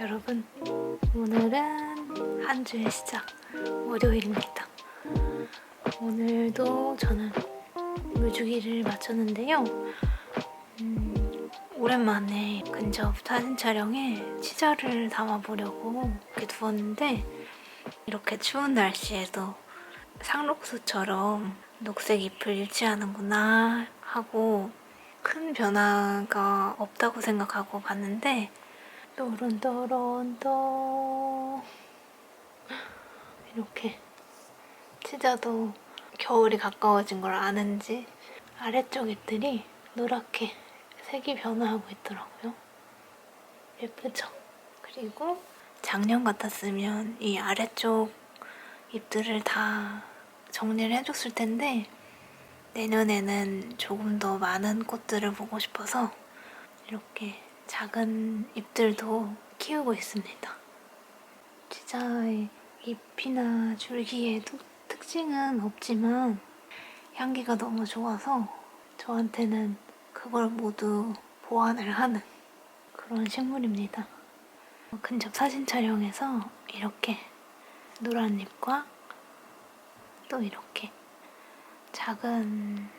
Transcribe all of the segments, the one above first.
여러분, 오늘은 한 주의 시작, 월요일입니다. 오늘도 저는 물주기를 마쳤는데요. 오랜만에 근접 사진 촬영에 시절을 담아보려고 이렇게 두었는데, 이렇게 추운 날씨에도 상록수처럼 녹색 잎을 유지하는구나 하고 큰 변화가 없다고 생각하고 봤는데, 또론또론또 이렇게 치자도 겨울이 가까워진 걸 아는지 아래쪽 잎들이 노랗게 색이 변화하고 있더라고요. 예쁘죠? 그리고 작년 같았으면 이 아래쪽 잎들을 다 정리를 해줬을 텐데, 내년에는 조금 더 많은 꽃들을 보고 싶어서 이렇게 작은 잎들도 키우고 있습니다. 치자의 잎이나 줄기에도 특징은 없지만 향기가 너무 좋아서 저한테는 그걸 모두 보완을 하는 그런 식물입니다. 근접 사진 촬영에서 이렇게 노란 잎과 또 이렇게 작은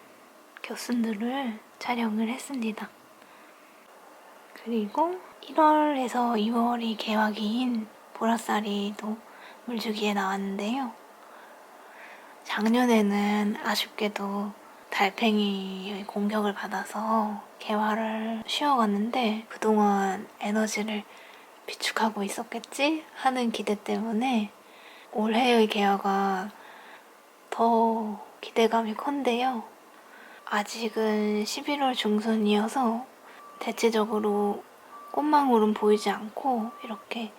겨순들을 촬영을 했습니다. 그리고 1월에서 2월이 개화기인 보라쌀이도 물주기에 나왔는데요. 작년에는 아쉽게도 달팽이의 공격을 받아서 개화를 쉬어갔는데, 그동안 에너지를 비축하고 있었겠지 하는 기대 때문에 올해의 개화가 더 기대감이 컸는데요. 아직은 11월 중순이어서 대체적으로 꽃망울은 보이지 않고 이렇게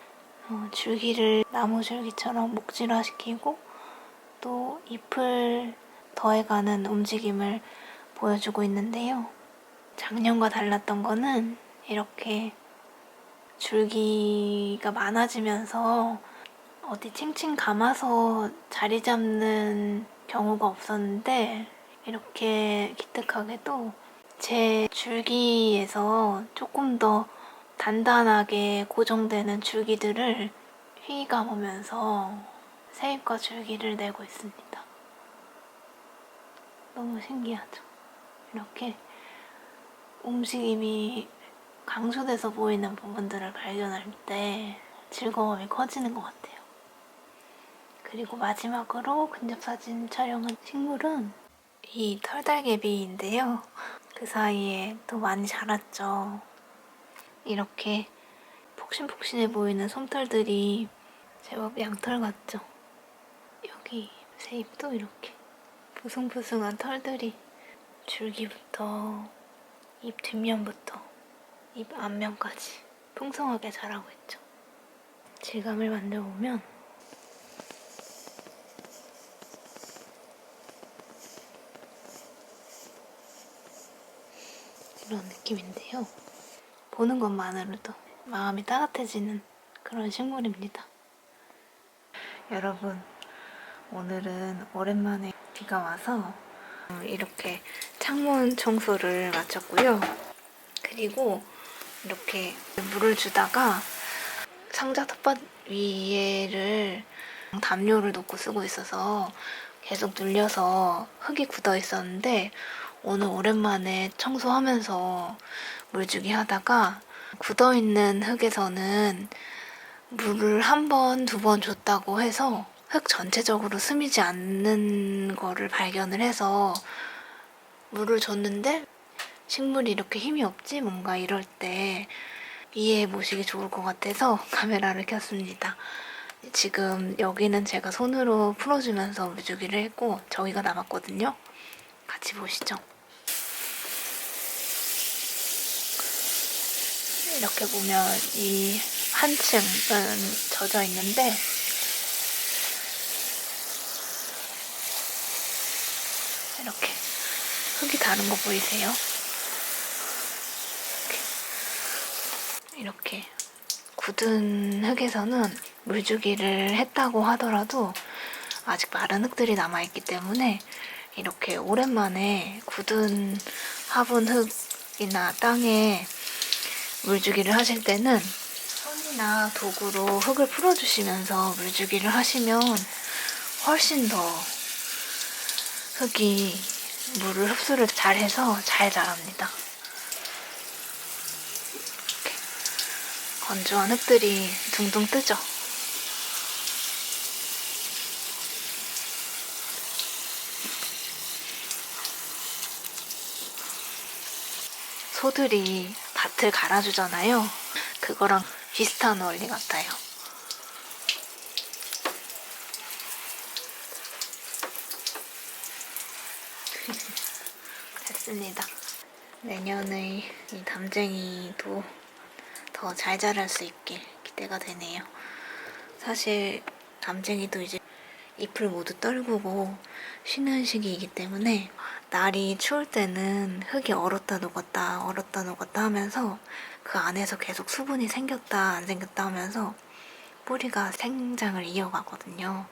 줄기를 나무줄기처럼 목질화시키고 또 잎을 더해가는 움직임을 보여주고 있는데요. 작년과 달랐던 거는 이렇게 줄기가 많아지면서 어디 칭칭 감아서 자리 잡는 경우가 없었는데, 이렇게 기특하게도 제 줄기에서 조금 더 단단하게 고정되는 줄기들을 휘 감으면서 새잎과 줄기를 내고 있습니다. 너무 신기하죠? 이렇게 움직임이 강조돼서 보이는 부분들을 발견할 때 즐거움이 커지는 것 같아요. 그리고 마지막으로 근접사진 촬영한 식물은 이 털달개비인데요. 그 사이에 또 많이 자랐죠. 이렇게 폭신폭신해 보이는 솜털들이 제법 양털 같죠? 여기 새잎도 이렇게 보송보송한 털들이 줄기부터 잎 뒷면부터 잎 앞면까지 풍성하게 자라고 있죠. 질감을 만져보면 이런 느낌인데요. 보는 것만으로도 마음이 따뜻해지는 그런 식물입니다. 여러분, 오늘은 오랜만에 비가 와서 이렇게 창문 청소를 마쳤고요. 그리고 이렇게 물을 주다가 상자 텃밭 위에를 담요를 놓고 쓰고 있어서 계속 눌려서 흙이 굳어 있었는데, 오늘 오랜만에 청소하면서 물주기 하다가 굳어있는 흙에서는 물을 한 번, 두 번 줬다고 해서 흙 전체적으로 스미지 않는 거를 발견을 해서 물을 줬는데, 식물이 이렇게 힘이 없지? 뭔가 이럴 때 이해해 보시기 좋을 것 같아서 카메라를 켰습니다. 지금 여기는 제가 손으로 풀어주면서 물주기를 했고, 저기가 남았거든요. 같이 보시죠. 이렇게 보면 이 한 층은 젖어 있는데, 이렇게 흙이 다른 거 보이세요? 이렇게 굳은 흙에서는 물주기를 했다고 하더라도 아직 마른 흙들이 남아있기 때문에, 이렇게 오랜만에 굳은 화분 흙이나 땅에 물주기를 하실 때는 손이 솜이나 도구로 흙을 풀어주시면서 물주기를 하시면 훨씬 더 흙이 물을 흡수를 잘해서 잘 자랍니다. 이렇게 건조한 흙들이 둥둥 뜨죠. 소들이 밭을 갈아주잖아요. 그거랑 비슷한 원리 같아요. 됐습니다. 내년의 이 담쟁이도 더 잘 자랄 수 있길 기대가 되네요. 사실 담쟁이도 이제 잎을 모두 떨구고 쉬는 시기이기 때문에 날이 추울 때는 흙이 얼었다 녹았다 얼었다 녹았다 하면서 그 안에서 계속 수분이 생겼다 안 생겼다 하면서 뿌리가 생장을 이어가거든요.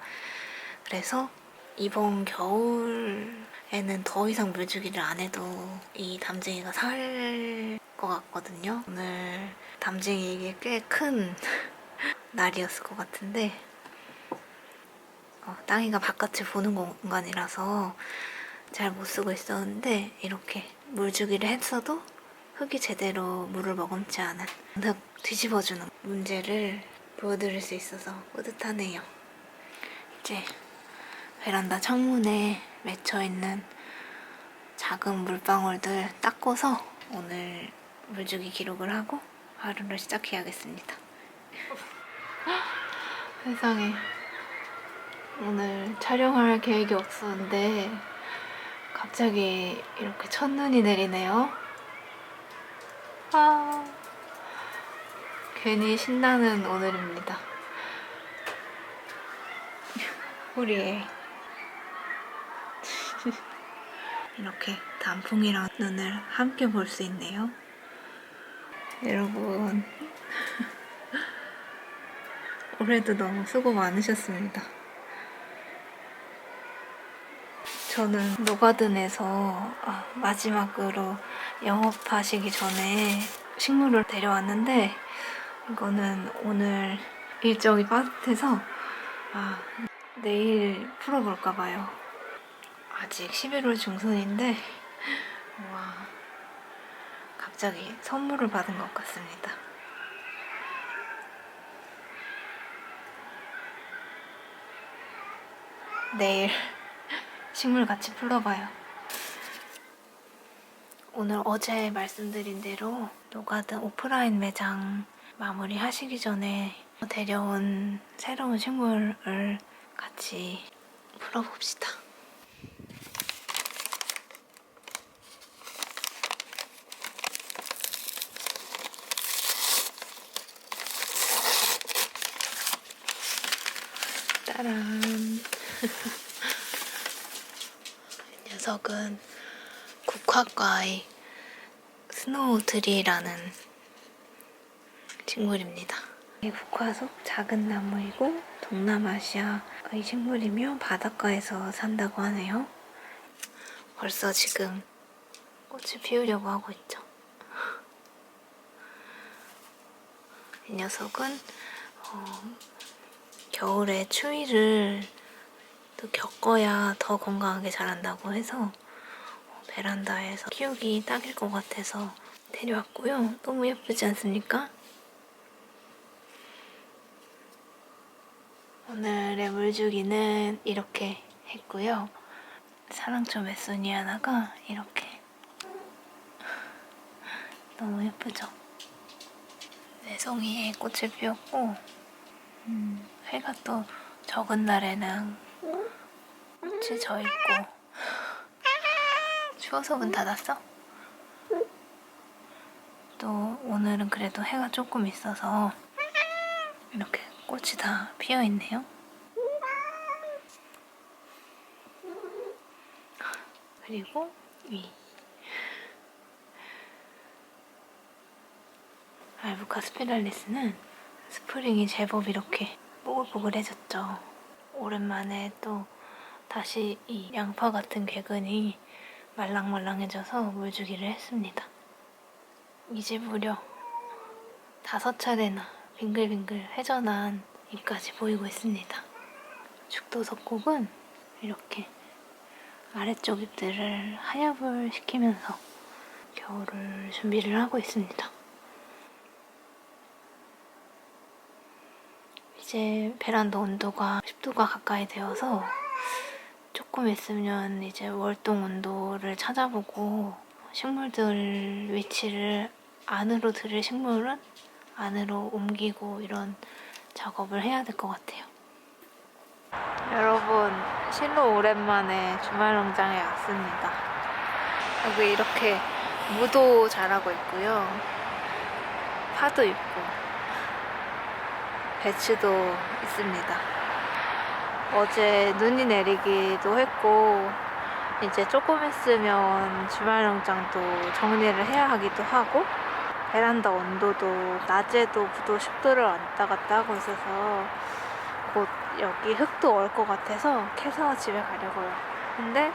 그래서 이번 겨울에는 더 이상 물주기를 안 해도 이 담쟁이가 살 것 같거든요. 오늘 담쟁이에게 꽤 큰 날이었을 것 같은데 땅이가 바깥을 보는 공간이라서 잘 못 쓰고 있었는데 이렇게 물주기를 했어도 흙이 제대로 물을 머금지 않은 흙 뒤집어주는 문제를 보여드릴 수 있어서 뿌듯하네요. 이제 베란다 창문에 맺혀있는 작은 물방울들 닦고서 오늘 물주기 기록을 하고 하루를 시작해야겠습니다. 세상에, 오늘 촬영할 계획이 없었는데 갑자기 이렇게 첫눈이 내리네요. 괜히 신나는 오늘입니다. 우리의 이렇게 단풍이랑 눈을 함께 볼 수 있네요. 여러분, 올해도 너무 수고 많으셨습니다. 저는 노가든에서 마지막으로 영업하시기 전에 식물을 데려왔는데 이거는 오늘 일정이 빠듯해서 내일 풀어볼까 봐요. 아직 11월 중순인데 와, 갑자기 선물을 받은 것 같습니다. 내일 식물 같이 풀어봐요. 오늘 어제 말씀드린 대로 노가든 오프라인 매장 마무리 하시기 전에 데려온 새로운 식물을 같이 풀어봅시다. 짜란. 이 녀석은 국화과의 스노우트리라는 식물입니다. 이 국화 속 작은 나무이고 동남아시아의 식물이며 바닷가에서 산다고 하네요. 벌써 지금 꽃을 피우려고 하고 있죠. 이 녀석은 겨울에 추위를 또 겪어야 더 건강하게 자란다고 해서 베란다에서 키우기 딱일 것 같아서 데려왔고요. 너무 예쁘지 않습니까? 오늘의 물주기는 이렇게 했고요. 사랑초 메소니 하나가 이렇게 너무 예쁘죠? 내송이에 꽃을 피웠고 해가 또 적은 날에는 꽃이 져있고 추워서 문 닫았어? 또 오늘은 그래도 해가 조금 있어서 이렇게 꽃이 다 피어있네요. 그리고 위 알부카 스피랄리스는 스프링이 제법 이렇게 뽀글뽀글해졌죠. 오랜만에 또 다시 이 양파 같은 궤근이 말랑말랑해져서 물주기를 했습니다. 이제 무려 5차례나 빙글빙글 회전한 잎까지 보이고 있습니다. 죽도석곡은 이렇게 아래쪽 잎들을 하엽을 시키면서 겨울을 준비를 하고 있습니다. 이제 베란다 온도가 10도가 가까이 되어서 조금 있으면 이제 월동 온도를 찾아보고 식물들 위치를 안으로 들일 식물은 안으로 옮기고 이런 작업을 해야 될 것 같아요. 여러분, 실로 오랜만에 주말 농장에 왔습니다. 여기 이렇게 무도 자라고 있고요. 파도 있고 배추도 있습니다. 어제 눈이 내리기도 했고 이제 조금 있으면 주말 농장도 정리를 해야 하기도 하고 베란다 온도도 낮에도 9도 10도를 왔다 갔다 하고 있어서 곧 여기 흙도 얼 것 같아서 캐서 집에 가려고요. 근데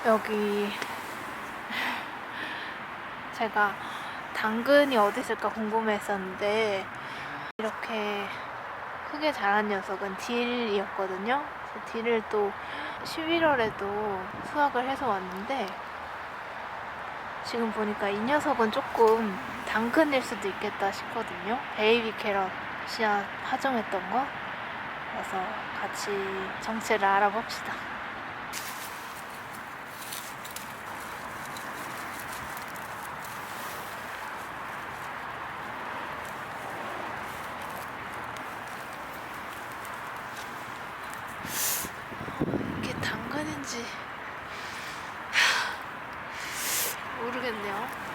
여기 제가 당근이 어디 있을까 궁금했었는데 이렇게 크게 자란 녀석은 딜이었거든요. 딜을 또 11월에도 수확을 해서 왔는데 지금 보니까 이 녀석은 조금 당근일 수도 있겠다 싶거든요. 베이비 캐럿 씨앗 파종했던 거. 그래서 같이 정체를 알아봅시다. 이게 당근인지 모르겠네요.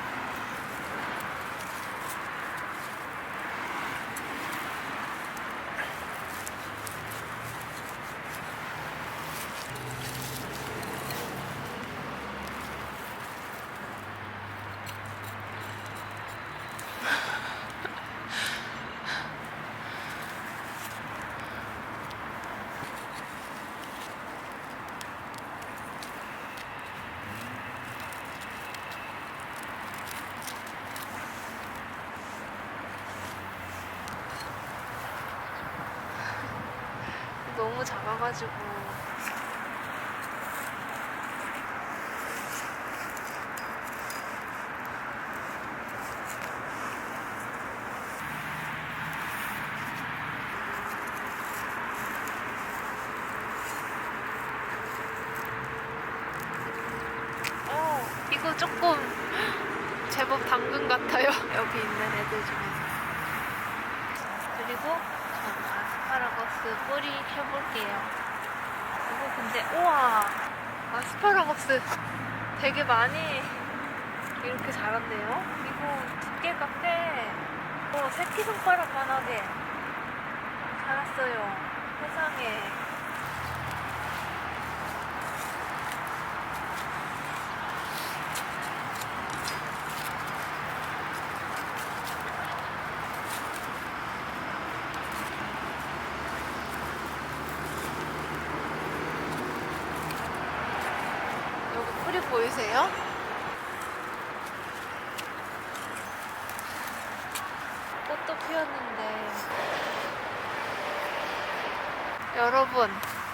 너무 작아가지고 이거 조금 제법 당근 같아요. 여기 있는 애들 중에서. 그리고 전 아스파라거스 뿌리 켜볼게요. 이거 근데 우와, 아스파라거스 되게 많이 이렇게 자랐네요. 이거 두께가 꽤 새끼손가락만 하게 자랐어요. 세상에. 뿌리 보이세요? 꽃도 피었는데 여러분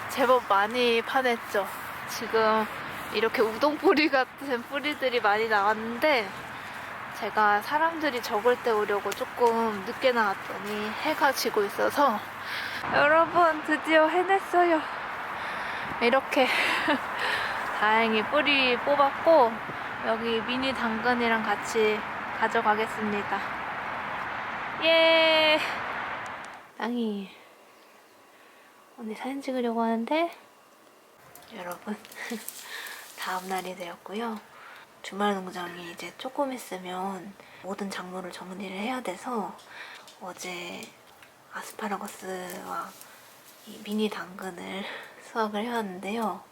제법 많이 파냈죠? 지금 이렇게 우동 뿌리 같은 뿌리들이 많이 나왔는데 제가 사람들이 적을 때 오려고 조금 늦게 나왔더니 해가 지고 있어서 여러분 드디어 해냈어요. 이렇게 다행히 뿌리 뽑았고 여기 미니 당근이랑 같이 가져가겠습니다. 예! 땅이 오늘 사진 찍으려고 하는데 여러분 다음날이 되었고요. 주말 농장이 이제 조금 있으면 모든 작물을 정리를 해야 돼서 어제 아스파라거스와 이 미니 당근을 수확을 해왔는데요.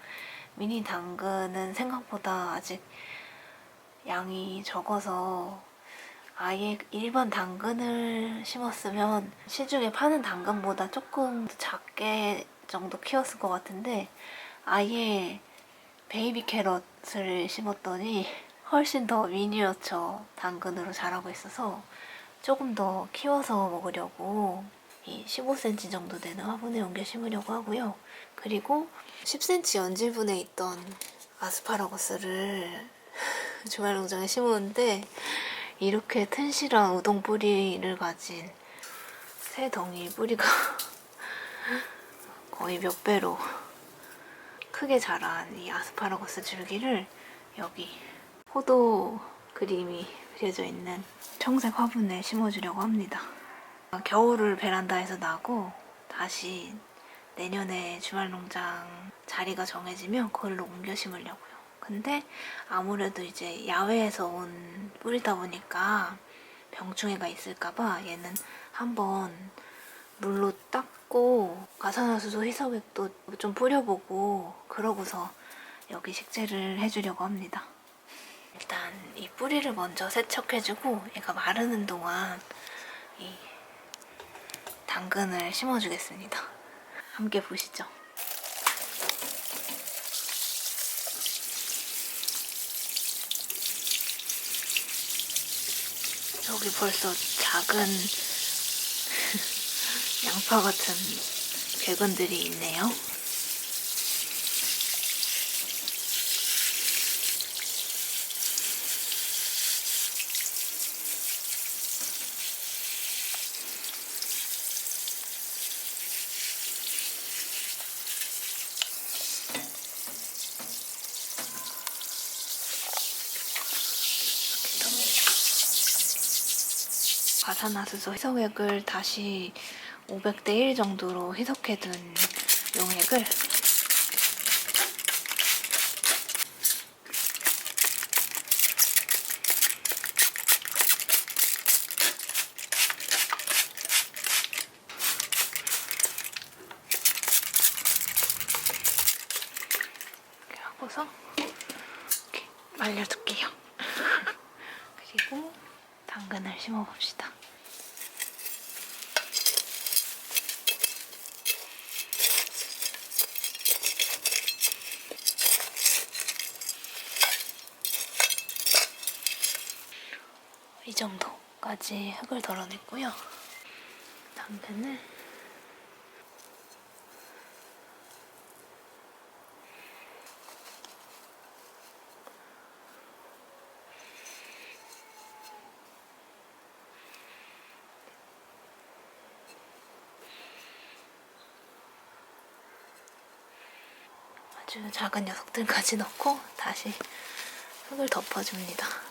미니 당근은 생각보다 아직 양이 적어서 아예 일반 당근을 심었으면 시중에 파는 당근보다 조금 작게 정도 키웠을 것 같은데 아예 베이비 캐럿을 심었더니 훨씬 더 미니어처 당근으로 자라고 있어서 조금 더 키워서 먹으려고 이 15cm 정도 되는 화분에 옮겨 심으려고 하고요. 그리고 10cm 연질분에 있던 아스파라거스를 주말농장에 심었는데 이렇게 튼실한 우동 뿌리를 가진 새 덩이 뿌리가 거의 몇 배로 크게 자란 이 아스파라거스 줄기를 여기 포도 그림이 그려져 있는 청색 화분에 심어주려고 합니다. 겨울을 베란다에서 나고 다시 내년에 주말농장 자리가 정해지면 그걸로 옮겨 심으려고요. 근데 아무래도 이제 야외에서 온 뿌리다 보니까 병충해가 있을까봐 얘는 한번 물로 닦고 가산화수소 희석액도 좀 뿌려보고 그러고서 여기 식재를 해주려고 합니다. 일단 이 뿌리를 먼저 세척해주고 얘가 마르는 동안 이 당근을 심어주겠습니다. 함께 보시죠. 여기 벌써 작은 양파 같은 궤근들이 있네요. 가산화수소 희석액을 다시 500대 1 정도로 희석해둔 용액을 이렇게 하고서 이렇게 말려둘게요. 그리고 당근을 심어봅시다. 이 정도까지 흙을 덜어냈고요. 당근을 아주 작은 녀석들까지 넣고 다시 흙을 덮어줍니다.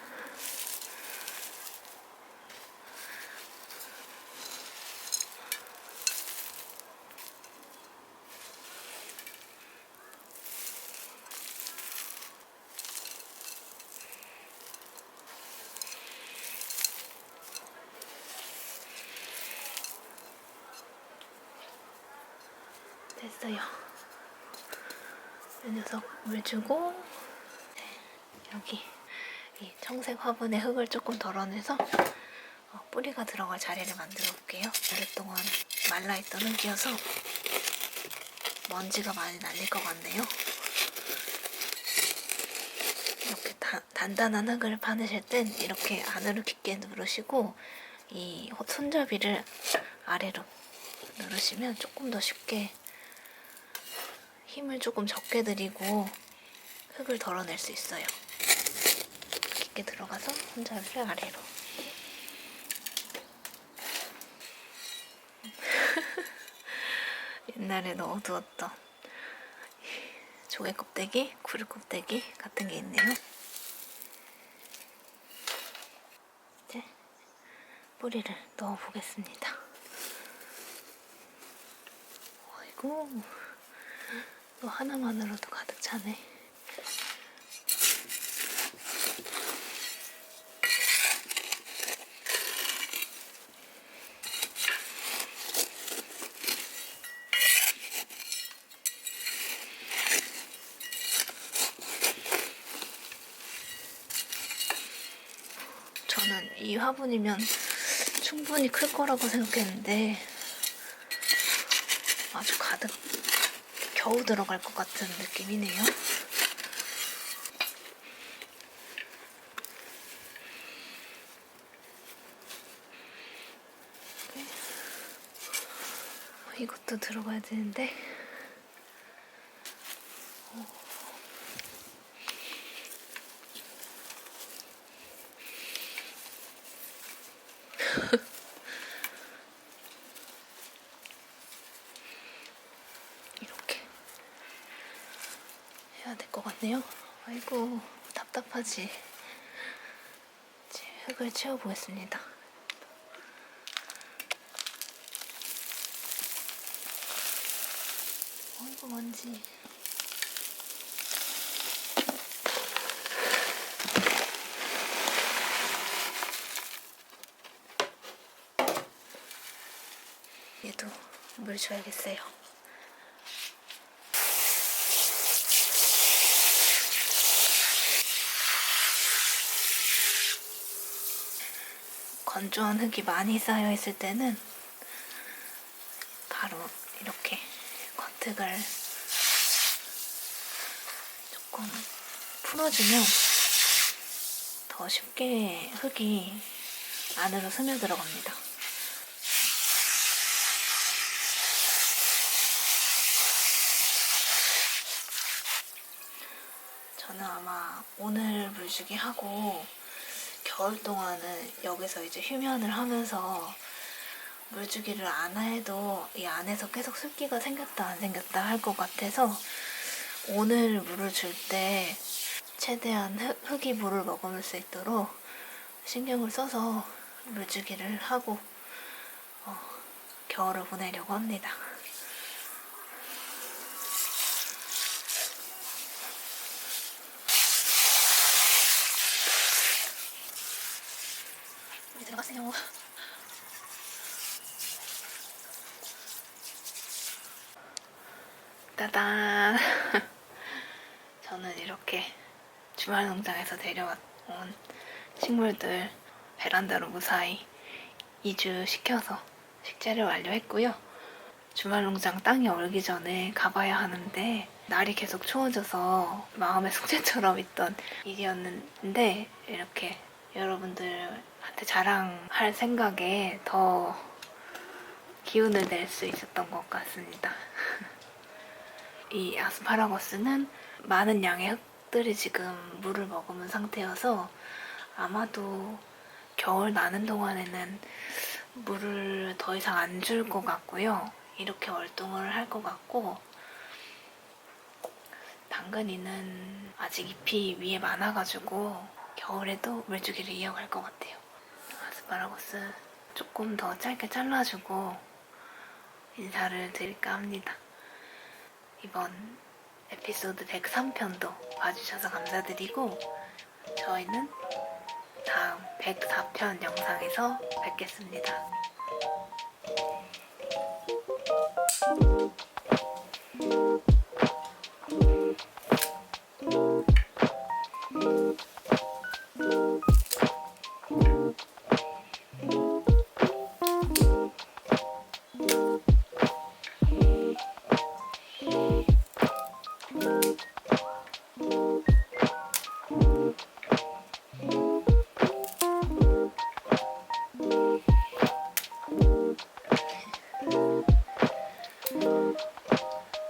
됐어요. 이 녀석 물 주고 여기 이 청색 화분에 흙을 조금 덜어내서 뿌리가 들어갈 자리를 만들어 볼게요. 오랫동안 말라있던 흙이어서 먼지가 많이 날릴 것 같네요. 이렇게 단단한 흙을 파내실 땐 이렇게 안으로 깊게 누르시고 이 손잡이를 아래로 누르시면 조금 더 쉽게 힘을 조금 적게 들이고 흙을 덜어낼 수 있어요. 깊게 들어가서 손잡이를 아래로. 옛날에 넣어두었던 조개 껍데기, 구름 껍데기 같은 게 있네요. 이제 뿌리를 넣어보겠습니다. 아이고, 또 하나만으로도 가득 차네. 저는 이 화분이면 충분히 클 거라고 생각했는데 아주 가득 겨우 들어갈 것 같은 느낌이네요. 이것도 들어가야 되는데. 이렇게 해야 될 것 같네요. 아이고, 답답하지. 이제 흙을 채워보겠습니다. 아이고, 먼지. 얘도 물 줘야겠어요. 건조한 흙이 많이 쌓여 있을 때는 바로 이렇게 겉흙을 조금 풀어주면 더 쉽게 흙이 안으로 스며들어갑니다. 저는 아마 오늘 물주기 하고 겨울 동안은 여기서 이제 휴면을 하면서 물주기를 안 해도 이 안에서 계속 습기가 생겼다 안 생겼다 할 것 같아서 오늘 물을 줄 때 최대한 흙이 물을 머금을 수 있도록 신경을 써서 물주기를 하고 겨울을 보내려고 합니다. 물이 들어가세요. 따단! 저는 이렇게 주말 농장에서 데려온 식물들 베란다로 무사히 이주시켜서 식재를 완료했고요. 주말 농장 땅이 얼기 전에 가봐야 하는데 날이 계속 추워져서 마음의 숙제처럼 있던 일이었는데 이렇게 여러분들한테 자랑할 생각에 더 기운을 낼 수 있었던 것 같습니다. 이 아스파라거스는 많은 양의 흙들이 지금 물을 머금은 상태여서 아마도 겨울 나는 동안에는 물을 더 이상 안 줄 것 같고요. 이렇게 월동을 할 것 같고, 당근이는 아직 잎이 위에 많아가지고 겨울에도 물주기를 이어갈 것 같아요. 아스파라거스 조금 더 짧게 잘라주고 인사를 드릴까 합니다. 이번 에피소드 103편도 봐주셔서 감사드리고 저희는 다음 104편 영상에서 뵙겠습니다.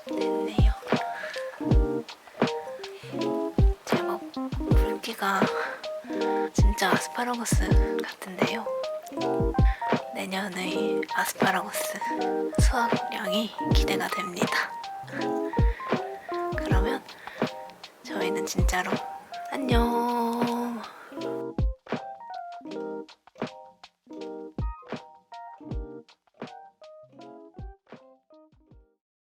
됐네요. 제법 굵기가 진짜 아스파라거스 같은데요. 내년의 아스파라거스 수확량이 기대가 됩니다. 그러면 저희는 진짜로 안녕.